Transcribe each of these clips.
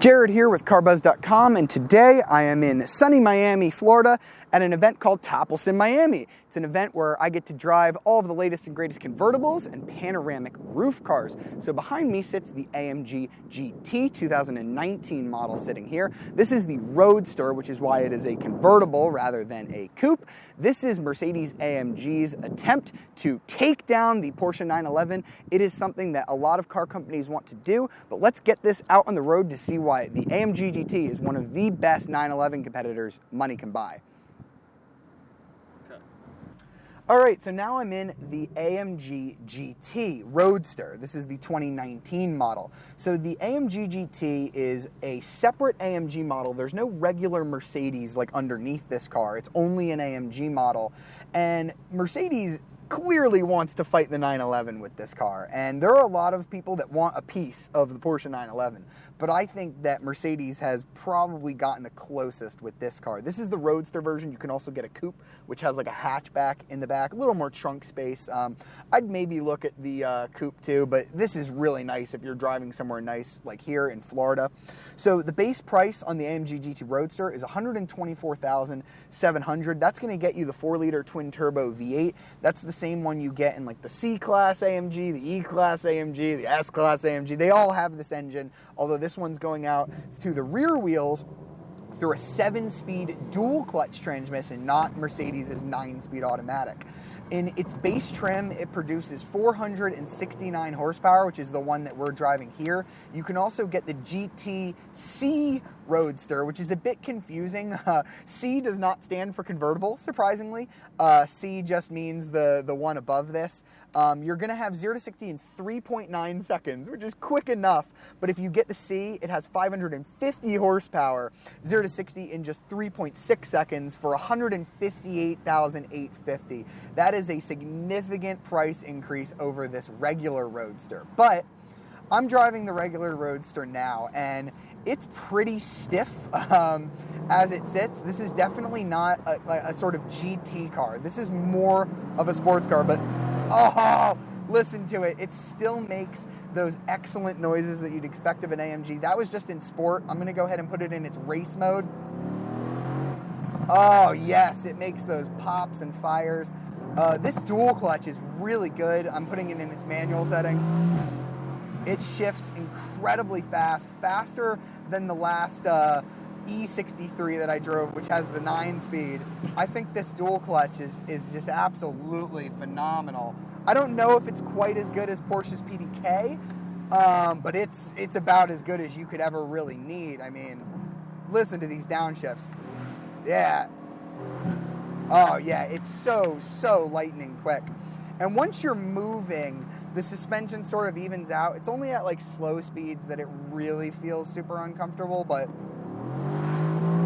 Jared here with CarBuzz.com, and today I am in sunny Miami, Florida at an event called Topless in Miami. It's an event where I get to drive all of the latest and greatest convertibles and panoramic roof cars. So behind me sits the AMG GT 2019 model sitting here. This is the Roadster, which is why it is a convertible rather than a coupe. This is Mercedes-AMG's attempt to take down the Porsche 911. It is something that a lot of car companies want to do, but let's get this out on the road to see why the AMG GT is one of the best 911 competitors money can buy. All right, so now I'm in the AMG GT Roadster. This is the 2019 model. So the AMG GT is a separate AMG model. There's no regular Mercedes like underneath this car. It's only an AMG model. And Mercedes clearly wants to fight the 911 with this car. And there are a lot of people that want a piece of the Porsche 911. But I think that Mercedes has probably gotten the closest with this car. This is the Roadster version. You can also get a coupe, which has like a hatchback in the back, a little more trunk space. I'd maybe look at the coupe too, but this is really nice if you're driving somewhere nice like here in Florida. So the base price on the AMG GT Roadster is $124,700. That's gonna get you the 4-liter twin turbo V8. That's the same one you get in like the C-Class AMG, the E-Class AMG, the S-Class AMG. They all have this engine, although this one's going out through the rear wheels through a 7-speed dual clutch transmission, not Mercedes' 9-speed automatic. In its base trim, it produces 469 horsepower, which is the one that we're driving here. You can also get the GT C Roadster, which is a bit confusing. C does not stand for convertible, surprisingly. C just means the one above this. You're gonna have 0 to 60 in 3.9 seconds, which is quick enough. But if you get the C, it has 550 horsepower, 0 to 60 in just 3.6 seconds for $158,850. That is a significant price increase over this regular Roadster. But I'm driving the regular Roadster now, and it's pretty stiff as it sits. This is definitely not a sort of GT car. This is more of a sports car, but oh, listen to it. It still makes those excellent noises that you'd expect of an AMG. That was just in sport. I'm gonna go ahead and put it in its race mode. Oh yes, it makes those pops and fires. This dual clutch is really good. I'm putting it in its manual setting. It shifts incredibly fast, faster than the last E63 that I drove, which has the 9-speed. I think this dual clutch is just absolutely phenomenal. I don't know if it's quite as good as Porsche's PDK, but it's about as good as you could ever really need. I mean, listen to these downshifts. Yeah. Oh yeah, it's so lightning quick. And once you're moving, the suspension sort of evens out. It's only at like slow speeds that it really feels super uncomfortable, but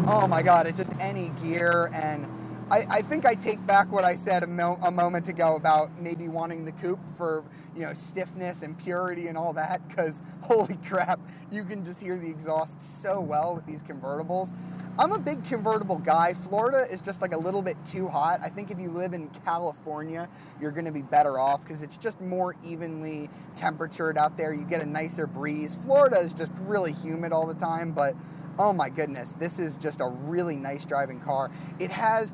oh my God, it just any gear. And I think I take back what I said a moment ago about maybe wanting the coupe for, you know, stiffness and purity and all that, because holy crap, you can just hear the exhaust so well with these convertibles. I'm a big convertible guy. Florida is just like a little bit too hot. I think if you live in California, you're gonna be better off because it's just more evenly temperatured out there. You get a nicer breeze. Florida is just really humid all the time, but oh my goodness, this is just a really nice driving car. It has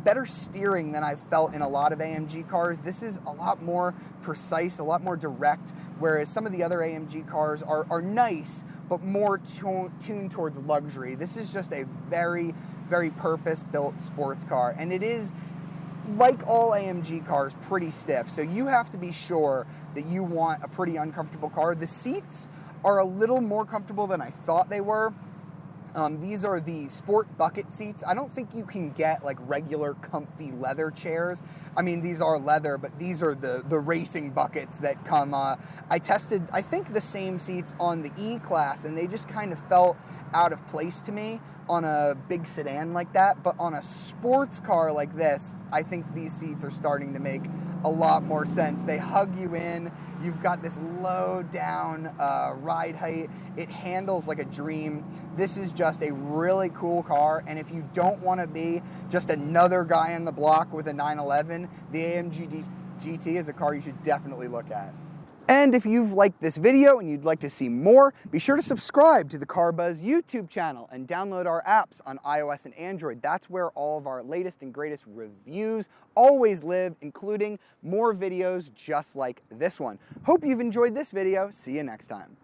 better steering than I've felt in a lot of AMG cars. This is a lot more precise, a lot more direct, whereas some of the other AMG cars are nice, but more tuned towards luxury. This is just a very, very purpose-built sports car, and it is, like all AMG cars, pretty stiff. So you have to be sure that you want a pretty uncomfortable car. The seats are a little more comfortable than I thought they were. These are the sport bucket seats. I don't think you can get like regular comfy leather chairs. I mean, these are leather, but these are the racing buckets that come. I tested, I think, the same seats on the E-Class, and they just kind of felt out of place to me on a big sedan like that. But on a sports car like this, I think these seats are starting to make a lot more sense. They hug you in. You've got this low down ride height. It handles like a dream. This is just a really cool car, and if you don't want to be just another guy on the block with a 911, the AMG GT is a car you should definitely look at. And if you've liked this video and you'd like to see more, be sure to subscribe to the CarBuzz YouTube channel and download our apps on iOS and Android. That's where all of our latest and greatest reviews always live, including more videos just like this one. Hope you've enjoyed this video. See you next time.